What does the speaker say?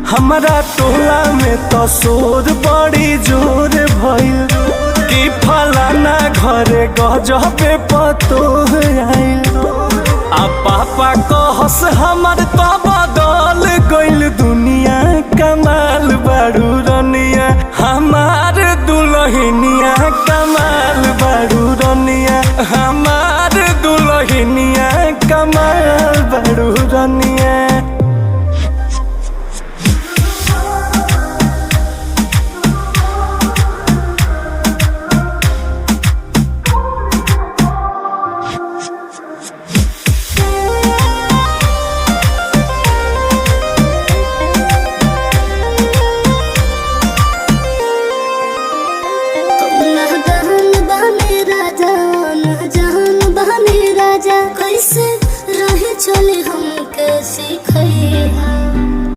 हमारा टोला में तो शोर बड़ी जोर भइल कि फलाना घरे गजबे पतो आइल। आ पापा कहस हमर तब